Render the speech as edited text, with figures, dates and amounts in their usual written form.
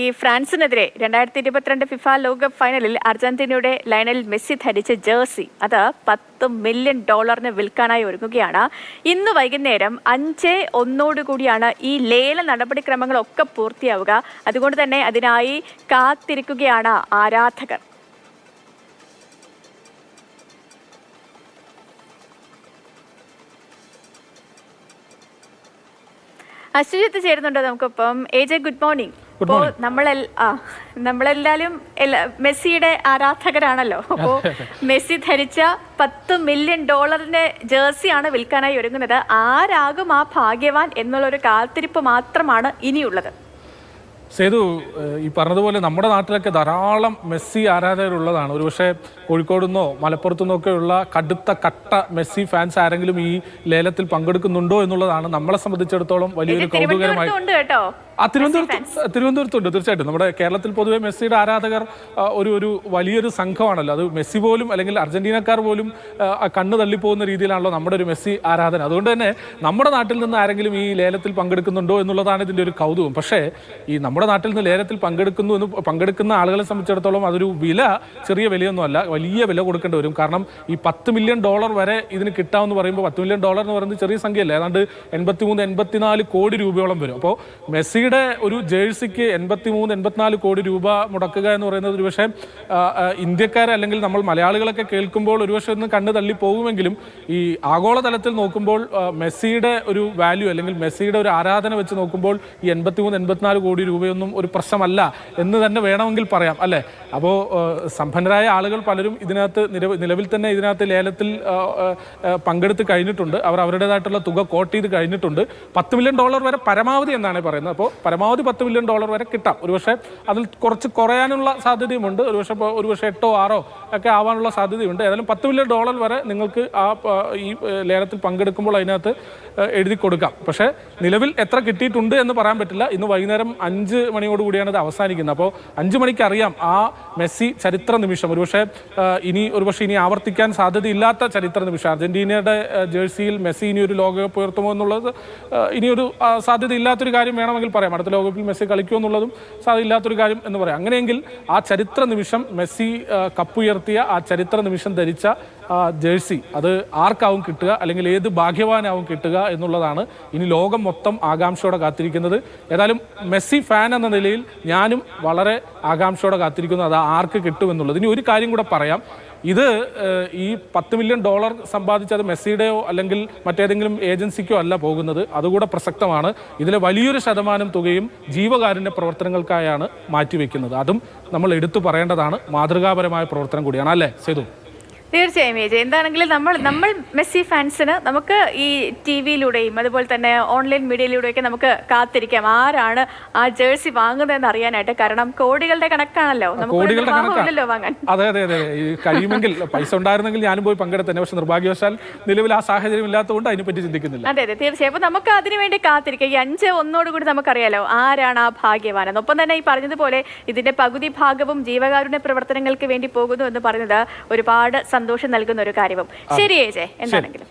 ഈ ഫ്രാൻസിനെതിരെ 2022 ഫിഫ ലോകകപ്പ് ഫൈനലിൽ അർജന്റീനയുടെ ലയണൽ മെസ്സി ധരിച്ച ജേഴ്സി അത് $10 മില്യൺ വിൽക്കാനായി ഒരുങ്ങുകയാണ്. ഇന്ന് വൈകുന്നേരം 5:01 കൂടിയാണ് ഈ ലേല നടപടിക്രമങ്ങളൊക്കെ പൂർത്തിയാവുക. അതുകൊണ്ട് തന്നെ അതിനായി കാത്തിരിക്കുകയാണ് ആരാധകർ. അശ്വജിത്ത് ചേരുന്നുണ്ട് നമുക്കിപ്പം. AJ good morning. അപ്പോൾ നമ്മളെല്ലാവരും മെസ്സിയുടെ ആരാധകരാണല്ലോ. അപ്പോൾ മെസ്സി ധരിച്ച $10 മില്യൺ ജേഴ്സിയാണ് വിൽക്കാനായി ഒരുങ്ങുന്നത്. ആരാകും ആ ഭാഗ്യവാൻ എന്നുള്ളൊരു കാത്തിരിപ്പ് മാത്രമാണ് ഇനിയുള്ളത്. സേതു, ഈ പറഞ്ഞതുപോലെ നമ്മുടെ നാട്ടിലൊക്കെ ധാരാളം മെസ്സി ആരാധകരുള്ളതാണ്. ഒരുപക്ഷെ കോഴിക്കോട് നിന്നോ മലപ്പുറത്തു നിന്നൊക്കെയുള്ള കട്ട മെസ്സിി ഫാൻസ് ആരെങ്കിലും ഈ ലേലത്തിൽ പങ്കെടുക്കുന്നുണ്ടോ എന്നുള്ളതാണ് നമ്മളെ സംബന്ധിച്ചിടത്തോളം വലിയൊരു കൗതുകരമായി. തിരുവനന്തപുരത്തുണ്ട് തീർച്ചയായിട്ടും. നമ്മുടെ കേരളത്തിൽ പൊതുവെ മെസ്സിയുടെ ആരാധകർ ഒരു വലിയൊരു സംഘമാണല്ലോ. അത് മെസ്സി പോലും അല്ലെങ്കിൽ അർജന്റീനക്കാർ പോലും കണ്ണ് തള്ളിപ്പോകുന്ന രീതിയിലാണല്ലോ നമ്മുടെ ഒരു മെസ്സി ആരാധന. അതുകൊണ്ട് തന്നെ നമ്മുടെ നാട്ടിൽ നിന്ന് ആരെങ്കിലും ഈ ലേലത്തിൽ പങ്കെടുക്കുന്നുണ്ടോ എന്നുള്ളതാണ് ഇതിൻ്റെ ഒരു കൗതുകം. പക്ഷേ ഈ നമ്മുടെ നാട്ടിൽ നിന്ന് ലേലത്തിൽ പങ്കെടുക്കുന്ന ആളുകളെ സംബന്ധിച്ചിടത്തോളം അതൊരു ചെറിയ വിലയൊന്നുമല്ല, വലിയ വില കൊടുക്കേണ്ടി വരും. കാരണം ഈ $10 മില്യൺ വരെ ഇതിന് കിട്ടാമെന്ന് പറയുമ്പോൾ $10 മില്യൺ എന്ന് പറയുന്നത് ചെറിയ സംഖ്യയല്ല. ഏതാണ്ട് 83-84 കോടി രൂപയോളം വരും. അപ്പോൾ മെസ്സിയുടെ ഒരു ജേഴ്സിക്ക് 83-84 കോടി രൂപ മുടക്കുക എന്ന് പറയുന്നത് ഒരുപക്ഷെ ഇന്ത്യക്കാരെ അല്ലെങ്കിൽ നമ്മൾ മലയാളികളൊക്കെ കേൾക്കുമ്പോൾ ഒരുപക്ഷെ ഒന്ന് കണ്ണ് തള്ളി പോകുമെങ്കിലും ഈ ആഗോളതലത്തിൽ നോക്കുമ്പോൾ മെസ്സിയുടെ ഒരു വാല്യൂ അല്ലെങ്കിൽ മെസ്സിയുടെ ഒരു ആരാധന വെച്ച് നോക്കുമ്പോൾ ഈ 83-84 കോടി രൂപയൊന്നും ഒരു പ്രശ്നമല്ല എന്ന് തന്നെ വേണമെങ്കിൽ പറയാം, അല്ലേ? അപ്പോൾ സമ്പന്നരായ ആളുകൾ പലരും ഇതിനകത്ത് നിലവിൽ തന്നെ ഇതിനകത്ത് ലേലത്തിൽ പങ്കെടുത്ത് കഴിഞ്ഞിട്ടുണ്ട്. അവർ അവരുടേതായിട്ടുള്ള തുക കോട്ട് ചെയ്ത് കഴിഞ്ഞിട്ടുണ്ട്. $10 മില്യൺ വരെ പരമാവധി എന്നാണ് പറയുന്നത്. അപ്പോൾ പരമാവധി $10 മില്യൺ വരെ കിട്ടാം. ഒരുപക്ഷെ അതിൽ കുറച്ച് കുറയാനുള്ള സാധ്യതയുമുണ്ട്. ഒരുപക്ഷെ 8-6 ഒക്കെ ആവാനുള്ള സാധ്യതയുണ്ട്. ഏതായാലും $10 മില്യൺ വരെ നിങ്ങൾക്ക് ഈ ലേലത്തിൽ പങ്കെടുക്കുമ്പോൾ അതിനകത്ത് എഴുതി കൊടുക്കാം. പക്ഷേ നിലവിൽ എത്ര കിട്ടിയിട്ടുണ്ട് എന്ന് പറയാൻ പറ്റില്ല. ഇന്ന് വൈകുന്നേരം 5 മണിയോടുകൂടിയാണ് ഇത് അവസാനിക്കുന്നത്. അപ്പോൾ 5 മണിക്ക് അറിയാം ആ മെസ്സി ചരിത്ര നിമിഷം. ഒരുപക്ഷെ ഇനി ആവർത്തിക്കാൻ സാധ്യതയില്ലാത്ത ചരിത്ര നിമിഷം. അർജന്റീനയുടെ ജേഴ്സിയിൽ മെസ്സി ഇനി ഒരു ലോകകപ്പ് ഉയർത്തുമോ എന്നുള്ളത് ഇനിയൊരു സാധ്യതയില്ലാത്തൊരു കാര്യം വേണമെങ്കിൽ പറയാം. അടുത്ത ലോകകപ്പിൽ മെസ്സി കളിക്കുമോ എന്നുള്ളതും സാധ്യതയില്ലാത്തൊരു കാര്യം എന്ന് പറയാം. അങ്ങനെയെങ്കിൽ ആ ചരിത്ര നിമിഷം മെസ്സി കപ്പുയർത്തിയ ആ ചരിത്ര നിമിഷം ധരിച്ച ജേഴ്സി അത് ആർക്കാവും കിട്ടുക, അല്ലെങ്കിൽ ഏത് ഭാഗ്യവാനാവും കിട്ടുക എന്നുള്ളതാണ് ഇനി ലോകം മൊത്തം ആകാംക്ഷയോടെ കാത്തിരിക്കുന്നത്. ഏതായാലും മെസ്സി ഫാൻ എന്ന നിലയിൽ ഞാനും വളരെ ആകാംക്ഷയോടെ കാത്തിരിക്കുന്നു അത് ആർക്ക് കിട്ടുമെന്നുള്ളത്. ഇനി ഒരു കാര്യം കൂടെ പറയാം. ഇത് ഈ $10 മില്യൺ സമ്പാദിച്ചത് മെസ്സിയുടെയോ അല്ലെങ്കിൽ മറ്റേതെങ്കിലും ഏജൻസിക്കോ അല്ല പോകുന്നത്. അതുകൂടെ പ്രസക്തമാണ്. ഇതിലെ വലിയൊരു ശതമാനം തുകയും ജീവകാരുണ്യ പ്രവർത്തനങ്ങൾക്കായാണ് മാറ്റിവെക്കുന്നത്. അതും നമ്മൾ എടുത്തു പറയേണ്ടതാണ്. മാതൃകാപരമായ പ്രവർത്തനം കൂടിയാണ്, അല്ലേ സേതു? തീർച്ചയായും ഏജ്. എന്താണെങ്കിലും നമ്മൾ മെസ്സി ഫാൻസിന് നമുക്ക് ഈ TV-യിലൂടെയും അതുപോലെ തന്നെ ഓൺലൈൻ മീഡിയയിലൂടെയൊക്കെ നമുക്ക് കാത്തിരിക്കാം ആരാണ് ആ ജേഴ്സി വാങ്ങുന്നതെന്ന് അറിയാനായിട്ട്. കാരണം കോടികളുടെ കണക്കാണല്ലോ, നമുക്ക് വാങ്ങാൻ. അതെ, കഴിയുമെങ്കിൽ പൈസ ഉണ്ടായിരുന്നെങ്കിൽ ഞാനും പോയി പങ്കെടുത്തന്നെ. പക്ഷെ നിർഭാഗ്യവശാൽ നിലവിൽ ആ സാഹചര്യം ഇല്ലാത്തതുകൊണ്ട് അതിനെപ്പറ്റി ചിന്തിക്കുന്നില്ല. അതെ, തീർച്ചയായും. അപ്പൊ നമുക്ക് അതിനുവേണ്ടി കാത്തിരിക്കാം. ഈ 5:01 കൂടി നമുക്കറിയാലോ ആരാണ് ആ ഭാഗ്യവാനെന്ന്. ഒപ്പം തന്നെ ഈ പറഞ്ഞതുപോലെ ഇതിന്റെ പകുതി ഭാഗവും ജീവകാരുണ്യ പ്രവർത്തനങ്ങൾക്ക് വേണ്ടി പോകുന്നു എന്ന് പറയുന്നത് ഒരുപാട് സന്തോഷം നൽകുന്ന ഒരു കാര്യവും. ശരി ഏജെ, എന്താണെങ്കിലും